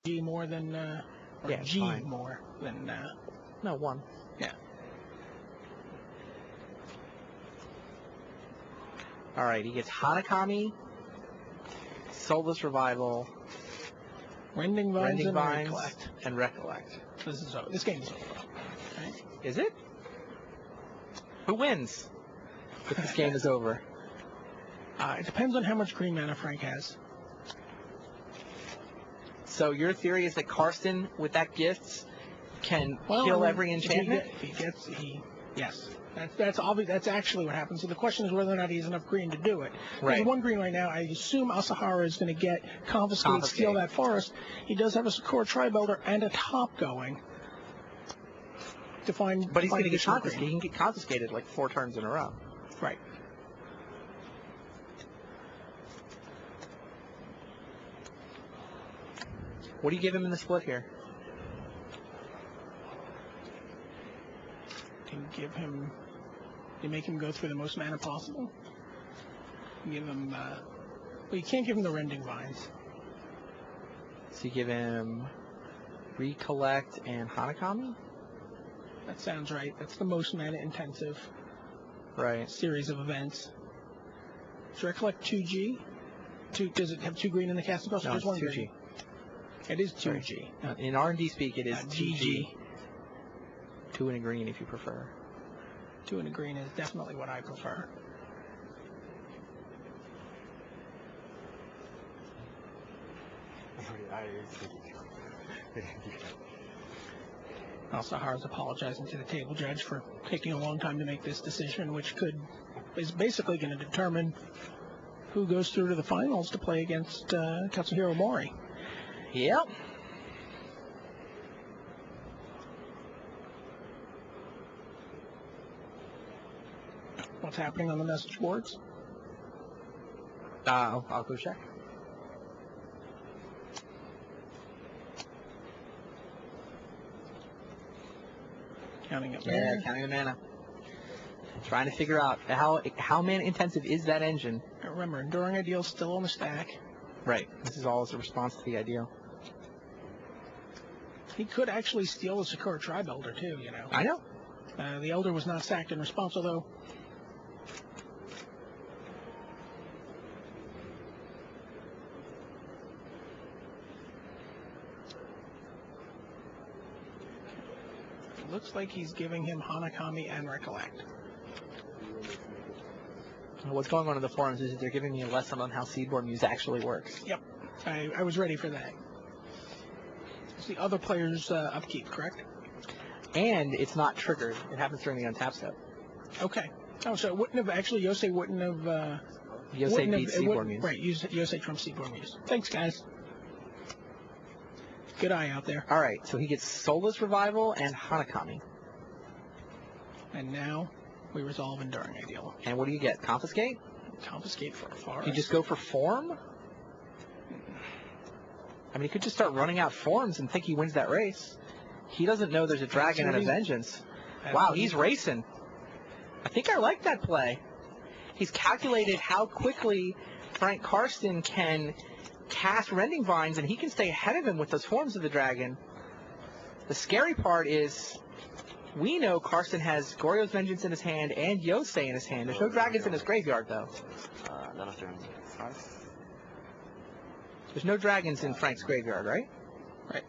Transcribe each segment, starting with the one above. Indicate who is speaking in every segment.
Speaker 1: G more than, or
Speaker 2: Yeah,
Speaker 1: G
Speaker 2: fine.
Speaker 1: more than,
Speaker 2: No, 1.
Speaker 1: yeah.
Speaker 2: All right, he gets Hanakami, Soulless Revival,
Speaker 1: Rending Vines
Speaker 2: Rending
Speaker 1: and
Speaker 2: Vines,
Speaker 1: Recollect.
Speaker 2: and Recollect.
Speaker 1: This game is over. Right?
Speaker 2: Is it? Who wins if this game is over?
Speaker 1: It depends on how much green mana Frank has.
Speaker 2: So your theory is that Karsten, with that gift, can
Speaker 1: Well,
Speaker 2: kill
Speaker 1: I mean,
Speaker 2: every enchantment?
Speaker 1: Yes. That's obvious. That's actually what happens. So the question is whether or not he has enough green to do it.
Speaker 2: Right.
Speaker 1: There's 1 green right now. I assume Asahara is going to get confiscate, steal that forest. He does have a Sakura Tribelder and a top going.
Speaker 2: But he's going to get confiscated.
Speaker 1: green.
Speaker 2: He can get confiscated like 4 turns in a row.
Speaker 1: Right.
Speaker 2: What do you give him in the split here?
Speaker 1: You make him go through the most mana possible. You give him, well, you can't give him the Rending Vines.
Speaker 2: So you give him Recollect and Hanakami?
Speaker 1: That sounds right. That's the most mana intensive series of events. Does Recollect 2G? Does it have 2 green in the casting cost?
Speaker 2: No, it's
Speaker 1: 1
Speaker 2: 2G.
Speaker 1: green? It is 2G.
Speaker 2: In R&D speak, it is
Speaker 1: GG.
Speaker 2: 2 and a green if you prefer.
Speaker 1: 2 and a green is definitely what I prefer. Asahara's apologizing to the table judge for taking a long time to make this decision, which is basically going to determine who goes through to the finals to play against Katsuhiro Mori.
Speaker 2: Yep.
Speaker 1: What's happening on the message boards?
Speaker 2: I'll go check.
Speaker 1: Counting up
Speaker 2: Yeah, counting the mana. Trying to figure out how mana intensive is that engine.
Speaker 1: Remember, Enduring Ideal's still on the stack.
Speaker 2: Right. This is all as a response to the ideal.
Speaker 1: He could actually steal the Sakura Tribe Elder too, you know.
Speaker 2: I know.
Speaker 1: The Elder was not sacked in response, although it looks like he's giving him Hanakami and Recollect.
Speaker 2: What's going on in the forums is that they're giving me a lesson on how Seedborn Muse actually works.
Speaker 1: Yep. I was ready for that. It's the other player's upkeep, correct?
Speaker 2: And it's not triggered. It happens during the untap step.
Speaker 1: Okay. Oh, so it wouldn't have actually, Yosei wouldn't have...
Speaker 2: Yosei beats Seedborn Muse.
Speaker 1: Right, Yosei trumps Seedborn Muse. Thanks, guys. Good eye out there.
Speaker 2: All right, so he gets Soulless Revival and Hanakami.
Speaker 1: And now we resolve Enduring Ideal.
Speaker 2: And what do you get? Confiscate?
Speaker 1: Confiscate for a forest.
Speaker 2: You just go for form? I mean, he could just start running out forms and think he wins that race. He doesn't know there's a dragon and a vengeance. Wow, he's racing. I think I like that play. He's calculated how quickly Frank Karsten can cast Rending Vines, and he can stay ahead of him with those forms of the dragon. The scary part is we know Karsten has Goryo's Vengeance in his hand and Yosei in his hand. There's no dragons in his graveyard, though. There's no dragons in Frank's graveyard, right?
Speaker 1: Right.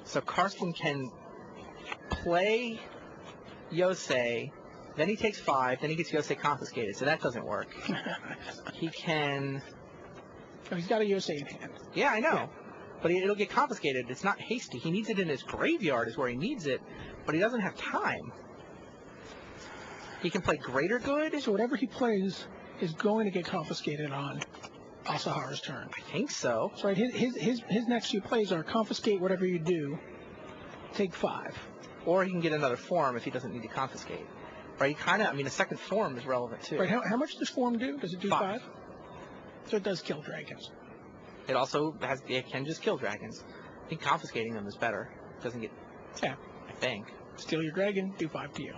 Speaker 2: So Karsten can play Yosei, then he takes 5, then he gets Yosei confiscated, so that doesn't work. He can...
Speaker 1: Oh, he's got a Yosei in hand.
Speaker 2: Yeah, I know. Yeah. But it'll get confiscated. It's not hasty. He needs it in his graveyard is where he needs it, but he doesn't have time. He can play Greater Good.
Speaker 1: So whatever he plays is going to get confiscated on Asahara's turn.
Speaker 2: I think so.
Speaker 1: So right, his next few plays are confiscate whatever you do, take 5.
Speaker 2: Or he can get another form if he doesn't need to confiscate. Right? A second form is relevant too.
Speaker 1: Right. How much does form do? Does it do 5? So it does kill dragons.
Speaker 2: It also can just kill dragons. I think confiscating them is better. It doesn't get.
Speaker 1: Yeah.
Speaker 2: I think.
Speaker 1: Steal your dragon, do 5 to you.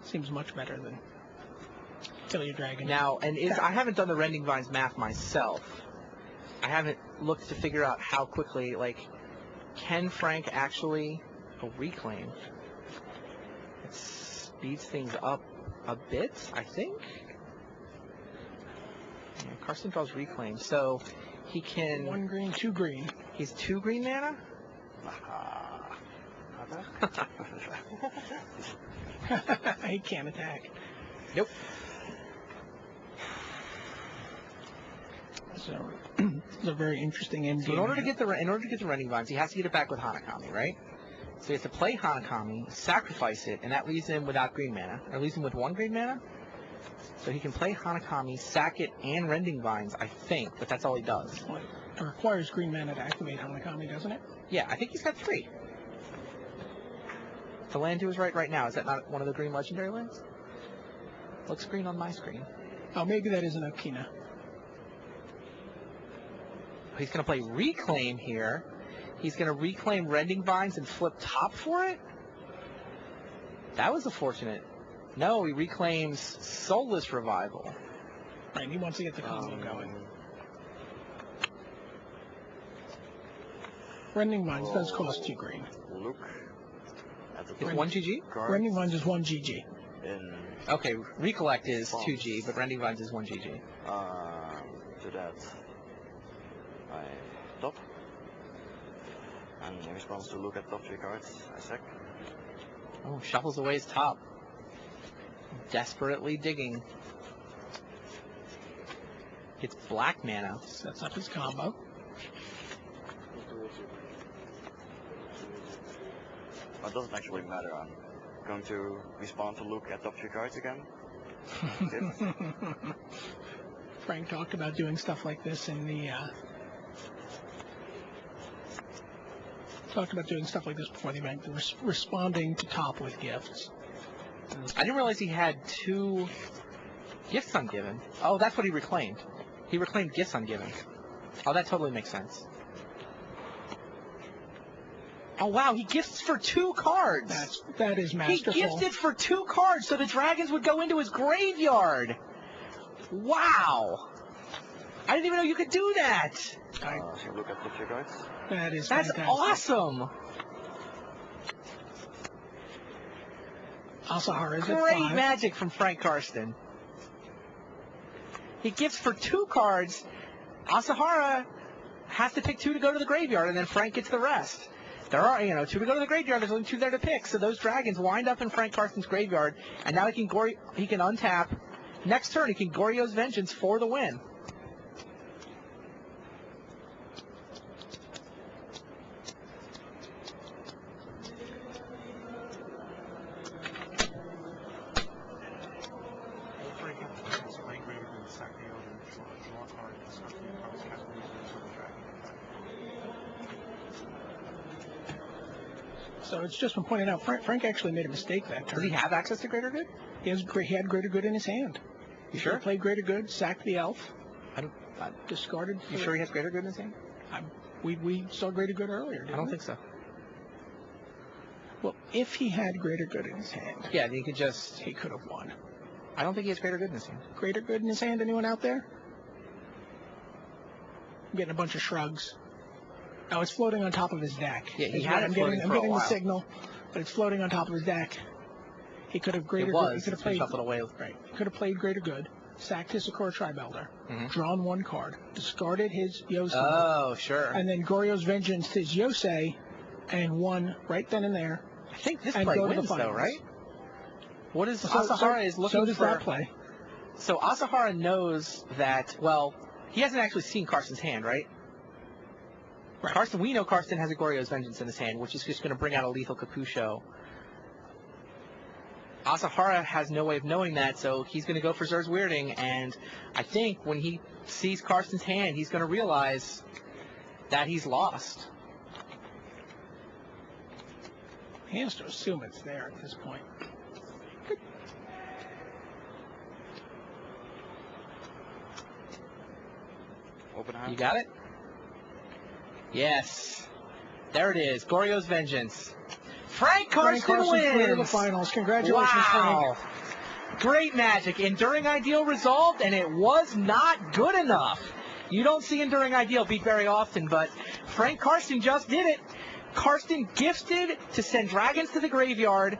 Speaker 1: Seems much better than kill your dragon.
Speaker 2: Now, I haven't done the Rending Vines math myself. I haven't looked to figure out how quickly, like, can Frank actually reclaim? It speeds things up a bit, I think. Yeah, Karsten draws reclaim, so he can...
Speaker 1: 1 green, 2 green.
Speaker 2: He's 2 green mana?
Speaker 1: He can't attack.
Speaker 2: Nope.
Speaker 1: So, it's a very interesting end
Speaker 2: So
Speaker 1: game.
Speaker 2: in order to get the Rending Vines, he has to get it back with Hanakami, right? So he has to play Hanakami, sacrifice it, and that leaves him without green mana, or leaves him with 1 green mana. So he can play Hanakami, sack it, and Rending Vines, I think, but that's all he does.
Speaker 1: Well, it requires green mana to activate Hanakami, doesn't it?
Speaker 2: Yeah, I think he's got 3. The land to his right now, is that not one of the green legendary lands? Looks green on my screen.
Speaker 1: Oh, maybe that is an Okina.
Speaker 2: He's going to play Reclaim here. He's going to reclaim Rending Vines and flip top for it? That was unfortunate. No, he reclaims Soulless Revival.
Speaker 1: Right, he wants to get the combo going. Rending Vines does cost 2 green.
Speaker 3: Look at the
Speaker 2: It's 1 GG?
Speaker 1: Rending Vines is 1 GG.
Speaker 2: Okay, Recollect is 2 G, but Rending Vines is 1 GG.
Speaker 3: To that, I top. And in response to look at top 3 cards, I sack.
Speaker 2: Oh, shuffles away his top. Desperately digging. Gets black mana.
Speaker 1: Sets up his combo.
Speaker 3: It doesn't actually matter. I'm going to respond to look at top 3 cards again.
Speaker 1: Frank talked about doing stuff like this in the before the event, responding to top with gifts.
Speaker 2: I didn't realize he had 2 gifts ungiven. Oh, that's what he reclaimed. He reclaimed gifts ungiven. Oh, that totally makes sense. Oh, wow, he gifts for 2 cards.
Speaker 1: That is masterful.
Speaker 2: He gifted for 2 cards, so the dragons would go into his graveyard. Wow. I didn't even know you could do that.
Speaker 3: So look at top 3 cards.
Speaker 1: That's
Speaker 2: fantastic. Awesome.
Speaker 1: Asahara is
Speaker 2: Great
Speaker 1: at 5.
Speaker 2: magic from Frank Karsten. He gifts for 2 cards. Asahara has to pick 2 to go to the graveyard, and then Frank gets the rest. There are, 2 to go to the graveyard. There's only 2 there to pick, so those dragons wind up in Frank Karsten's graveyard, and now he can untap. Next turn, he can Goryo's Vengeance for the win.
Speaker 1: So it's just been pointed out, Frank actually made a mistake that turn.
Speaker 2: Does he have access to Greater Good?
Speaker 1: He had Greater Good in his hand.
Speaker 2: You sure?
Speaker 1: He played Greater Good, sacked the elf,
Speaker 2: I
Speaker 1: discarded.
Speaker 2: You sure he has Greater Good in his hand?
Speaker 1: We saw Greater Good earlier, didn't we?
Speaker 2: I don't think so.
Speaker 1: Well, if he had Greater Good in his hand,
Speaker 2: Yeah, he could just...
Speaker 1: he could have won.
Speaker 2: I don't think he has Greater Good in his hand.
Speaker 1: Greater Good in his hand, anyone out there? I'm getting a bunch of shrugs. Oh, it's floating on top of his deck.
Speaker 2: Yeah, he
Speaker 1: Is
Speaker 2: had
Speaker 1: what
Speaker 2: it floating
Speaker 1: I'm
Speaker 2: for a
Speaker 1: getting the
Speaker 2: while.
Speaker 1: signal, but it's floating on top of his deck. He could have Greater
Speaker 2: It
Speaker 1: Good. He
Speaker 2: was.
Speaker 1: could have
Speaker 2: It's been
Speaker 1: played.
Speaker 2: shuffled away.
Speaker 1: Right. He could have played Greater Good, sacked his Sakura Tribelder,
Speaker 2: Mhm.
Speaker 1: drawn 1 card, discarded his Yosei,
Speaker 2: Oh, sure.
Speaker 1: and then Goryo's Vengeance his Yosei, and won right then and there.
Speaker 2: I think this
Speaker 1: and
Speaker 2: play
Speaker 1: go to the
Speaker 2: wins, though,
Speaker 1: finals.
Speaker 2: right? What is...
Speaker 1: So
Speaker 2: Asahara is looking
Speaker 1: so does
Speaker 2: for...
Speaker 1: that play.
Speaker 2: So Asahara knows that, well, he hasn't actually seen Karsten's hand, right?
Speaker 1: Right.
Speaker 2: We know Karsten has a Goryo's Vengeance in his hand, which is just going to bring out a lethal Capucho. Asahara has no way of knowing that, so he's going to go for Zer's Weirding, and I think when he sees Karsten's hand, he's going to realize that he's lost.
Speaker 1: He has to assume it's there at this point.
Speaker 3: Open hand.
Speaker 2: You got it? Yes. There it is. Goryo's Vengeance. Frank Karsten
Speaker 1: Frank Carson's clear to the
Speaker 2: wins!
Speaker 1: finals. Congratulations,
Speaker 2: Wow.
Speaker 1: Frank.
Speaker 2: Great Magic. Enduring Ideal resolved, and it was not good enough. You don't see Enduring Ideal beat very often, but Frank Karsten just did it. Karsten gifted to send dragons to the graveyard.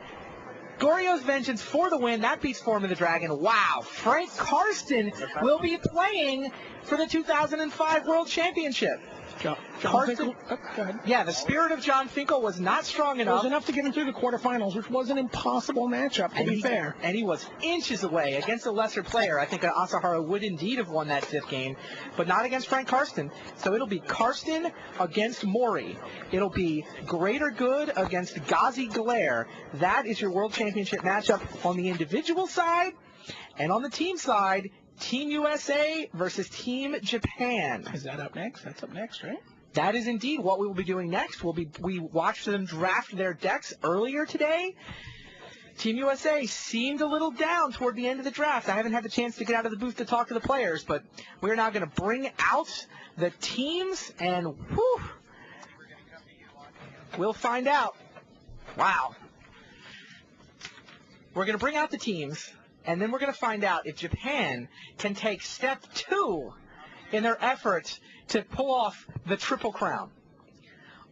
Speaker 2: Goryo's Vengeance for the win. That beats Form of the Dragon. Wow. Frank Karsten will be playing for the 2005 World Championship.
Speaker 1: John
Speaker 2: Karsten,
Speaker 1: Finkel, go ahead.
Speaker 2: yeah, the spirit of John Finkel was not strong
Speaker 1: It
Speaker 2: enough.
Speaker 1: was enough to get him through the quarterfinals, which was an impossible matchup, to be fair.
Speaker 2: And he was inches away against a lesser player. I think Asahara would indeed have won that fifth game, but not against Frank Karsten. So it'll be Karsten against Mori. It'll be Greater Good against Ghazi Glare. That is your World Championship matchup on the individual side. And on the team side, Team USA versus Team Japan.
Speaker 1: Is that up next? That's up next, right?
Speaker 2: That is indeed what we will be doing next. We watched them draft their decks earlier today. Team USA seemed a little down toward the end of the draft. I haven't had the chance to get out of the booth to talk to the players, but we're now going to bring out the teams, and whew, we'll find out. Wow. We're going to bring out the teams, and then we're going to find out if Japan can take step 2 in their efforts to pull off the Triple Crown.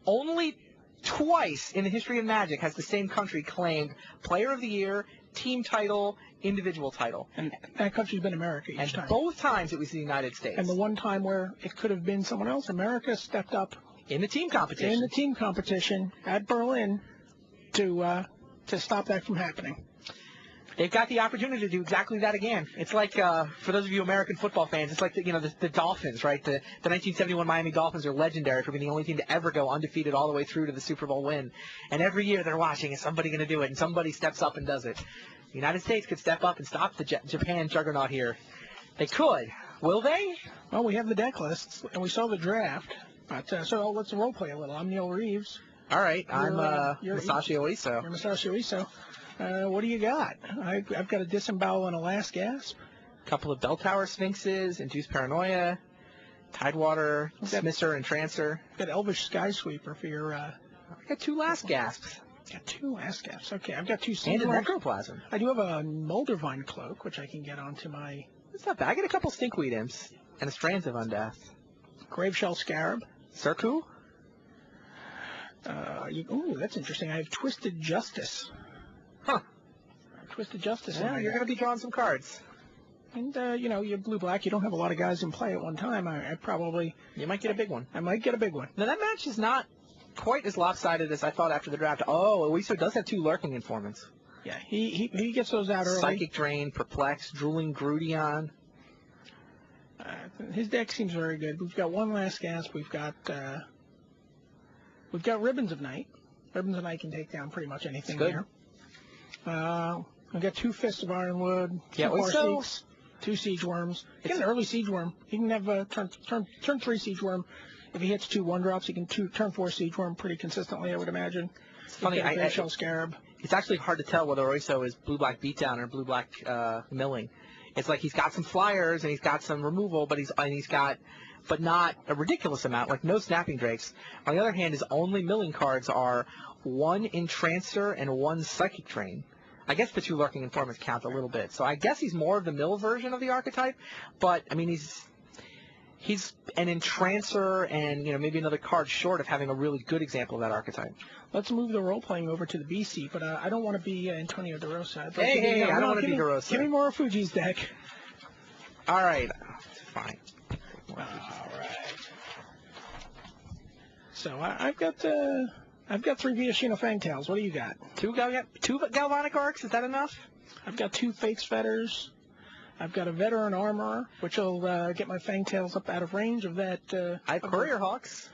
Speaker 2: Only twice in the history of Magic has the same country claimed Player of the Year, Team title, Individual title.
Speaker 1: And that country's been America each
Speaker 2: And
Speaker 1: time.
Speaker 2: both times it was the United States.
Speaker 1: And the one time where it could have been someone else, America stepped up
Speaker 2: in the team competition.
Speaker 1: in the team competition at Berlin to stop that from happening.
Speaker 2: They've got the opportunity to do exactly that again. It's like, for those of you American football fans, it's like the Dolphins, right? The 1971 Miami Dolphins are legendary for being the only team to ever go undefeated all the way through to the Super Bowl win. And every year they're watching, is somebody going to do it? And somebody steps up and does it. The United States could step up and stop the Japan juggernaut here. They could. Will they?
Speaker 1: Well, we have the deck lists, and we saw the draft. But so let's role play a little. I'm Neil Reeves.
Speaker 2: All right. I'm
Speaker 1: you're
Speaker 2: Masashi Oiso.
Speaker 1: You're Masashi Oiso. What do you got? I've got a Disembowel and a Last Gasp.
Speaker 2: A couple of Bell Tower Sphinxes, Induced Paranoia, Tidewater, Smisser, and Trancer.
Speaker 1: Got Elvish Skysweeper for your.
Speaker 2: I got 2 Last Gasps.
Speaker 1: Got 2 Last Gasps. Okay, I've got 2
Speaker 2: And a
Speaker 1: Seedworms.
Speaker 2: Necroplasm.
Speaker 1: I do have a Moldervine Cloak, which I can get onto my
Speaker 2: It's not bad. I get a couple Stinkweed Imps and a Strands of Undeath.
Speaker 1: Graveshell Scarab.
Speaker 2: Surku?
Speaker 1: Ooh, that's interesting. I have Twisted Justice.
Speaker 2: Huh.
Speaker 1: Twisted Justice.
Speaker 2: Yeah, you're going to be drawing some cards.
Speaker 1: And, you're blue-black. You don't have a lot of guys in play at one time. I probably...
Speaker 2: You might get a big one.
Speaker 1: I might get a big one.
Speaker 2: Now, that match is not quite as lopsided as I thought after the draft. Oh, Oiso does have 2 Lurking Informants.
Speaker 1: Yeah, he gets those out early.
Speaker 2: Psychic Drain, Perplex, Drooling Grudion.
Speaker 1: His deck seems very good. We've got 1 Last Gasp. We've got Ribbons of Night. Ribbons of Night can take down pretty much anything
Speaker 2: Good.
Speaker 1: there. We've got 2 Fists of Ironwood.
Speaker 2: Yeah,
Speaker 1: 2
Speaker 2: Oiso.
Speaker 1: Farseeks, 2 Siege Worms. He can an early Siege Worm. He can have turn 3 Siege Worm. If he hits 2 1-drops, he can turn 4 Siege Worm pretty consistently, I would imagine.
Speaker 2: It's funny.
Speaker 1: Shell Scarab.
Speaker 2: It's actually hard to tell whether Oiso is blue-black beatdown or blue-black milling. It's like he's got some flyers and he's got some removal, but but not a ridiculous amount, like no Snapping Drakes. On the other hand, his only milling cards are 1 Entrancer and 1 Psychic Drain. I guess the 2 Lurking Informants count a little bit. So I guess he's more of the mill version of the archetype, but I mean he's an Entrancer and maybe another card short of having a really good example of that archetype.
Speaker 1: Let's move the role-playing over to the BC, but I don't want to be Antonio DeRosa.
Speaker 2: Hey, I don't want to be DeRosa.
Speaker 1: Give me Morofuji's deck.
Speaker 2: All right. Fine.
Speaker 1: All right. So I've got 3 Viashino Fangtails. What do you got?
Speaker 2: 2 Galvanic Arcs, is that enough?
Speaker 1: I've got 2 Fates Fetters. I've got a Veteran Armorer, which will get my Fangtails up out of range of that.
Speaker 2: I have Courier Hawks.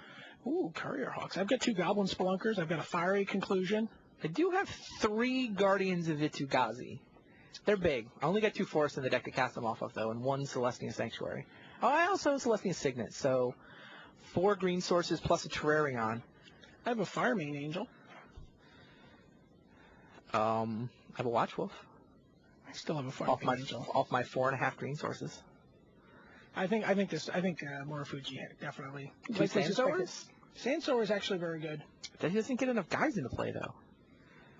Speaker 1: Ooh, Courier Hawks. I've got 2 Goblin Spelunkers. I've got a Fiery Conclusion.
Speaker 2: I do have 3 Guardians of Vitu-Ghazi. They're big. I only got 2 forests in the deck to cast them off of, though, and 1 Celestia Sanctuary. Oh, I also have Celestia Signet, so 4 green sources plus a Terrarion.
Speaker 1: I have a Firemane Angel.
Speaker 2: I have a Watch Wolf.
Speaker 1: I still have a Firemane Angel.
Speaker 2: Off my 4.5 green sources.
Speaker 1: I think Morofuji definitely.
Speaker 2: 2 Sandsowers?
Speaker 1: Sandsower is actually very good.
Speaker 2: He doesn't get enough guys into play, though.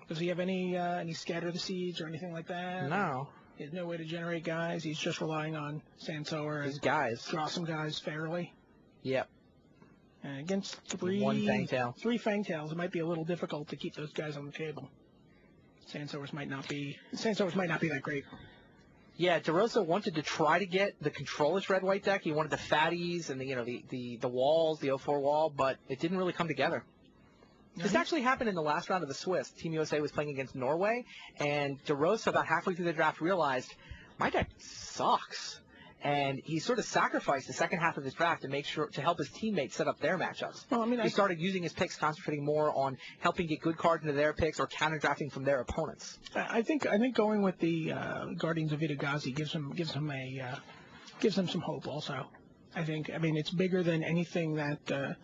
Speaker 1: Does he have any Scatter the Seeds or anything like that?
Speaker 2: No.
Speaker 1: He has no way to generate guys. He's just relying on Sansoer
Speaker 2: These
Speaker 1: and
Speaker 2: guys.
Speaker 1: draw some guys fairly.
Speaker 2: Yep.
Speaker 1: And against three
Speaker 2: One Fangtail.
Speaker 1: Fangtails, it might be a little difficult to keep those guys on the table. Sansoers might not be that great.
Speaker 2: Yeah, DeRosa wanted to try to get the controller's red-white deck. He wanted the fatties and the walls, the 0-4 wall, but it didn't really come together. This actually happened in the last round of the Swiss. Team USA was playing against Norway, and DeRosa, about halfway through the draft, realized, my deck sucks. And he sort of sacrificed the second half of his draft to help his teammates set up their matchups.
Speaker 1: Well, I mean,
Speaker 2: He started using his picks, concentrating more on helping get good cards into their picks or counter-drafting from their opponents.
Speaker 1: I think going with the Guardians of Vitagazi gives them some hope also. I mean it's bigger than anything that.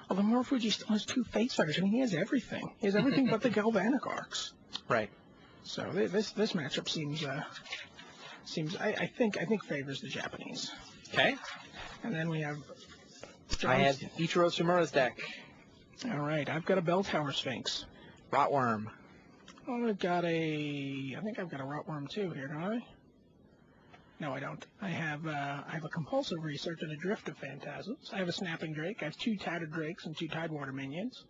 Speaker 1: Although Morofuji still has 2 face fighters. I mean, he has everything. He has everything but the Galvanic Arcs.
Speaker 2: Right.
Speaker 1: So this matchup I think favors the Japanese.
Speaker 2: Okay.
Speaker 1: And then we have.
Speaker 2: I have Ichiro Tsumura's deck.
Speaker 1: All right, I've got a Bell Tower Sphinx.
Speaker 2: Rotworm.
Speaker 1: Oh, I think I've got a Rotworm too here, don't I? No, I don't. I have a Compulsive Research and a Drift of Phantasms. I have a Snapping Drake. I have 2 Tattered Drakes and 2 Tidewater Minions.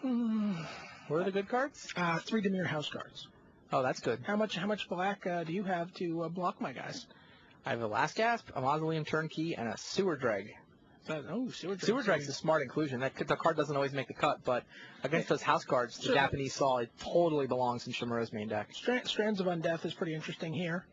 Speaker 2: What are the good cards?
Speaker 1: 3 Dimir House cards.
Speaker 2: Oh, that's good.
Speaker 1: How much black do you have to block my guys?
Speaker 2: I have a Last Gasp, a Mausoleum Turnkey, and a Sewer Dreg.
Speaker 1: Sewer Dreg.
Speaker 2: Sewer Dreg's a smart inclusion. The card doesn't always make the cut, but against those house cards, the Japanese saw it totally belongs in Shimura's main deck.
Speaker 1: Strands of Undeath is pretty interesting here.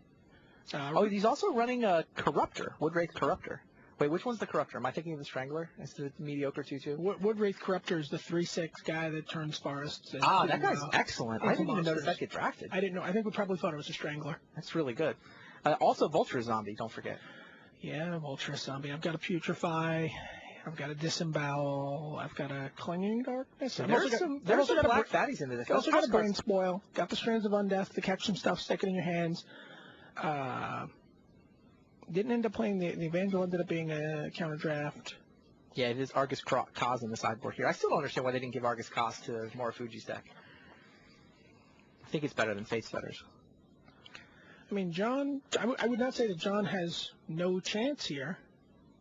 Speaker 2: He's also running a Corruptor, Woodwraith Corruptor. Wait, which one's the Corruptor? Am I thinking of the Strangler? It's the mediocre 2/2?
Speaker 1: Woodwraith Corruptor is the 3/6 guy that turns forests.
Speaker 2: That guy's excellent. I didn't even notice that get drafted.
Speaker 1: I didn't know. I think we probably thought it was a Strangler.
Speaker 2: That's really good. Also, Vulture Zombie, don't forget.
Speaker 1: Yeah, Vulture Zombie. I've got a Putrefy. I've got a Disembowel. I've got a Clinging Darkness.
Speaker 2: There's some black fatties into this.
Speaker 1: I've also got a Brain Spoil. Got the Strands of Undeath to catch some stuff, stick it in your hands. Didn't end up playing the Evangel. Ended up being a counter draft.
Speaker 2: Yeah, it is Argus Kaz in the sideboard here. I still don't understand why they didn't give Argus Kaz to Morofuji's deck. I think it's better than Face Fetters.
Speaker 1: I mean, John, I would not say that John has no chance here.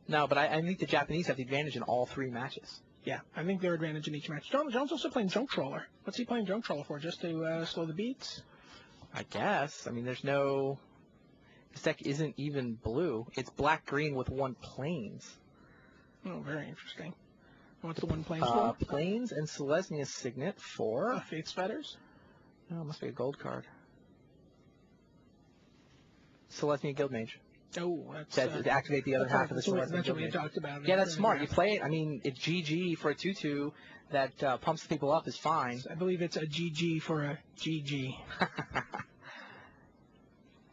Speaker 2: No, but I think the Japanese have the advantage in all 3 matches.
Speaker 1: Yeah, I think their advantage in each match. John's also playing Junk Troller. What's he playing Junk Troller for? Just to slow the beats?
Speaker 2: I guess. I mean, this deck isn't even blue. It's black-green with 1 Plains.
Speaker 1: Oh, very interesting. What's the 1 Plains for?
Speaker 2: Plains and Selesnya Signet for...
Speaker 1: Faith's Fetters?
Speaker 2: Oh, it must be a gold card. Selesnya Guildmage.
Speaker 1: Oh, that's...
Speaker 2: to activate the other half of the Selesnya Guildmage.
Speaker 1: That's what we talked about.
Speaker 2: Yeah, that's smart. You play it. I mean, it's GG for a 2/2 that pumps people up is fine.
Speaker 1: I believe it's a GG for a GG.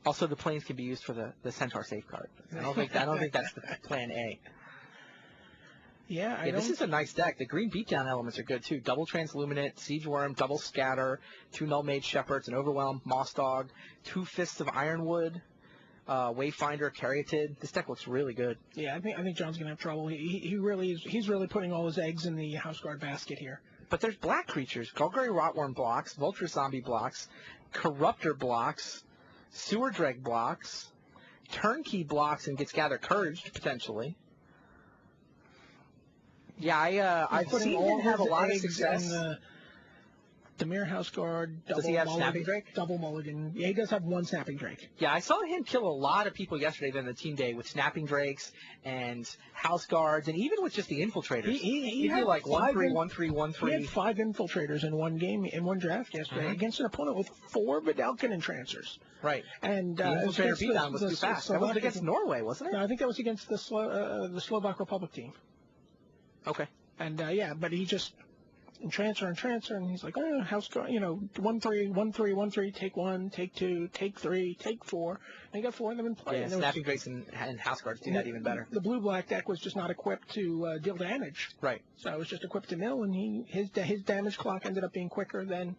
Speaker 2: Also, the Plains can be used for the Centaur safeguard. I don't think that's the plan A.
Speaker 1: Yeah,
Speaker 2: this is a nice deck. The green beatdown elements are good too. Double Transluminate, Siege Worm, double Scatter, 2 Null Mage Shepherds, an Overwhelm, Moss Dog, 2 Fists of Ironwood, Wayfinder, Caryatid. This deck looks really good.
Speaker 1: Yeah, I think John's gonna have trouble. He's really putting all his eggs in the House Guard basket here.
Speaker 2: But there's black creatures. Golgari Rotworm blocks, Vulture Zombie blocks, Corruptor blocks, Sewer Dreg blocks, Turnkey blocks and gets Gather Courage potentially. Yeah, I've seen him have a lot of success.
Speaker 1: Dimir House Guard,
Speaker 2: does he have Snapping Drake?
Speaker 1: Double Mulligan. Yeah, he does have 1 Snapping Drake.
Speaker 2: Yeah, I saw him kill a lot of people yesterday during the team day with Snapping Drakes and House Guards, and even with just the Infiltrators.
Speaker 1: He
Speaker 2: had like 1-3, 1-3, 1-3.
Speaker 1: He had 5 Infiltrators in one game, in one draft yesterday, against an opponent with 4 Vidalcan Entrancers.
Speaker 2: Right.
Speaker 1: And
Speaker 2: the Infiltrator beatdown was too fast. That was against Norway, wasn't it?
Speaker 1: No, I think that was against the Slovak Republic team.
Speaker 2: Okay.
Speaker 1: And but he just Entrancer, and he's like, House Guard, 1-3, 1-3, 1-3, take 1, take 2, take 3, take 4. And he got 4 of them in play.
Speaker 2: Yeah, Snapping Drakes and House Guards do that even better.
Speaker 1: The blue-black deck was just not equipped to deal damage.
Speaker 2: Right.
Speaker 1: So it was just equipped to mill, and his damage clock ended up being quicker than.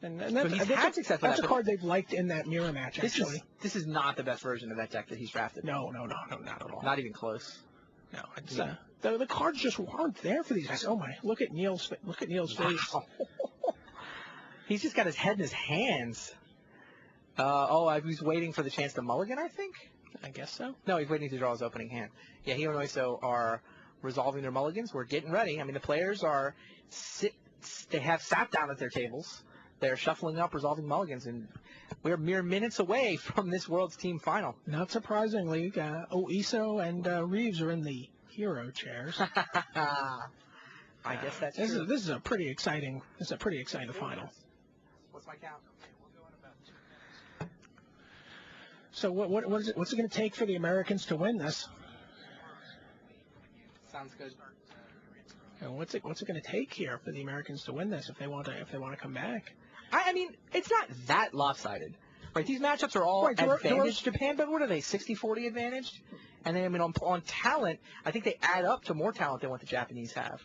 Speaker 1: And that's a card they've liked in that mirror match, actually.
Speaker 2: This is not the best version of that deck that he's drafted.
Speaker 1: No, not at all.
Speaker 2: Not even close.
Speaker 1: No, it's the cards just weren't there for these guys. Oh my! Look at Neil's face.
Speaker 2: He's just got his head in his hands. He's waiting for the chance to mulligan, I think.
Speaker 1: I guess so.
Speaker 2: No, he's waiting to draw his opening hand. Yeah, he and Oiso are resolving their mulligans. We're getting ready. I mean, the players are they have sat down at their tables. They're shuffling up, resolving mulligans, and we're mere minutes away from this World's Team Final.
Speaker 1: Not surprisingly, Oiso and Reeves are in the hero chairs.
Speaker 2: I guess that's true.
Speaker 1: This is a pretty exciting. This is a pretty exciting final.
Speaker 2: What's my count?
Speaker 1: So what's it going to take for the Americans to win this?
Speaker 2: Sounds good.
Speaker 1: And what's it going to take here for the Americans to win this if they want to come back?
Speaker 2: I mean, it's not that lopsided, right? These matchups are all advantaged Japan, but what are they? 60-40 advantaged? And then I mean on talent, I think they add up to more talent than what the Japanese have.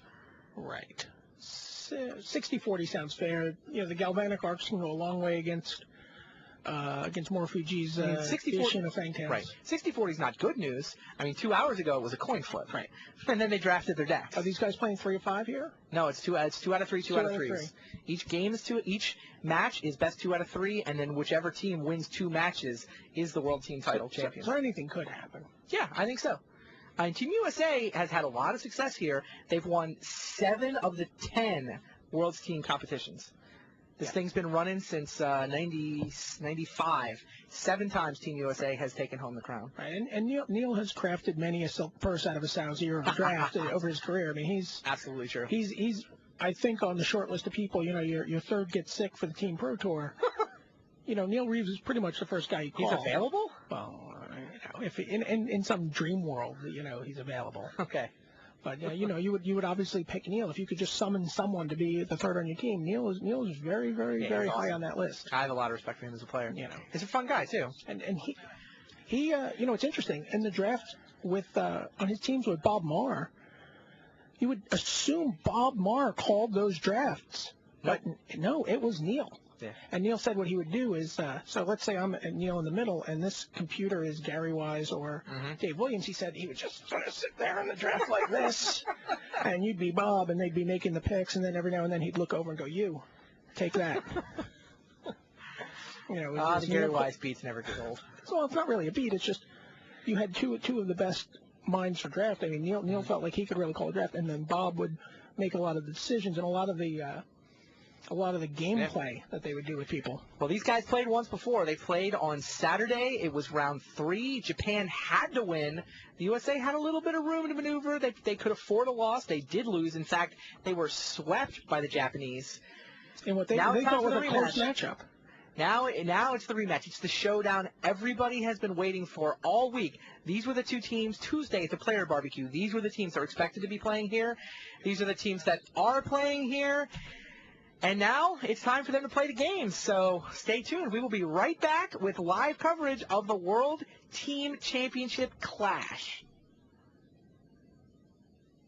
Speaker 1: Right. 60-40 sounds fair. You know, the galvanic arcs can go a long way against Morofuji's Fangtails.
Speaker 2: Right. 60-40 is not good news. I mean, 2 hours ago it was a coin flip.
Speaker 1: Right.
Speaker 2: And then they drafted their decks.
Speaker 1: Are these guys playing 3 or 5 here?
Speaker 2: No, it's two out of three, two out of threes. Each match is best 2 out of 3, and then whichever team wins 2 matches is the World Team Title champion.
Speaker 1: So anything could happen.
Speaker 2: Yeah, I think so. And Team USA has had a lot of success here. They've won 7 of the 10 World's Team competitions. This thing's been running since 95. 7 times Team USA has taken home the crown.
Speaker 1: Right, and Neil has crafted many a silk purse out of a sow's ear of a draft over his career. I mean, he's
Speaker 2: absolutely true.
Speaker 1: He's I think on the short list of people. You know, your third gets sick for the Team Pro Tour. You know, Neil Reeves is pretty much the first guy you call.
Speaker 2: He's available?
Speaker 1: Well, you know, if in some dream world, you know, he's available.
Speaker 2: Okay.
Speaker 1: But you know, you would obviously pick Neil if you could just summon someone to be the third on your team. Neil is very very high on that list.
Speaker 2: I have a lot of respect for him as a player.
Speaker 1: You know,
Speaker 2: he's a fun guy too.
Speaker 1: And he you know, it's interesting in the draft with on his teams with Bob Marr. You would assume Bob Marr called those drafts, but no, it was Neil.
Speaker 2: Yeah.
Speaker 1: And Neil said what he would do is, so let's say I'm Neil in the middle, and this computer is Gary Wise or Dave Williams. He said he would just sort of sit there in the draft like this, and you'd be Bob, and they'd be making the picks, and then every now and then he'd look over and go, "You, take that." You know,
Speaker 2: the Gary Wise beats never get old.
Speaker 1: Well, it's not really a beat. It's just you had two of the best minds for draft. I mean, Neil felt like he could really call a draft, and then Bob would make a lot of the decisions and a lot of the gameplay that they would do with people.
Speaker 2: Well, these guys played once before. They played on Saturday. It was round 3. Japan had to win. The USA had a little bit of room to maneuver. They could afford a loss. They did lose. In fact, they were swept by the Japanese.
Speaker 1: And what they thought was a close matchup.
Speaker 2: Now it's the rematch. It's the showdown everybody has been waiting for all week. These were the 2 teams Tuesday at the player barbecue. These were the teams that were expected to be playing here. These are the teams that are playing here. And now it's time for them to play the games. So stay tuned. We will be right back with live coverage of the World Team Championship Clash.